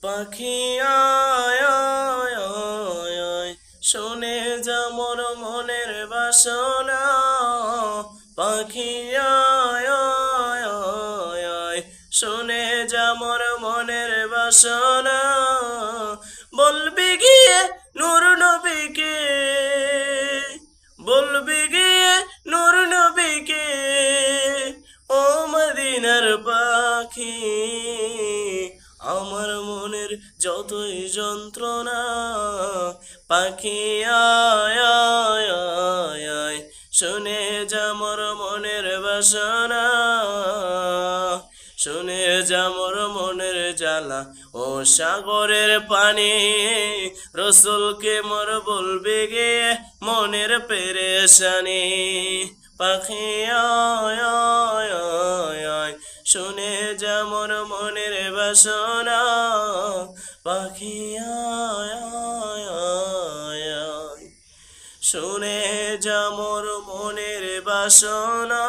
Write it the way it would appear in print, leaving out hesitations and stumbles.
পাখি আয় আয় আয় আয়, শুনে যা মোর মনের বাসনা। পাখি আয় আয় আয় আয়, শুনে যা মোর মনের বাসনা। বলবি গিয়ে নূর নবীকে, বলবি গিয়ে নূর নবীকে, ও মদিনার পাখি। আমার মনের যতই যন্ত্রণা, পাখি আয় আয় আয় আয়, শুনে যা মোর মনের বাসনা। শুনে যা মোর মনের জ্বালা ও সাগরের পানি। রসুলকে মোর বলবে গে মনের পেরেশানি। পাখি আয় আয় আয় আয়, শুনে যা মোর মনের বাসনা। পাখি আয় আয় আয় আয়, শুনে যা মোর মনের বাসনা।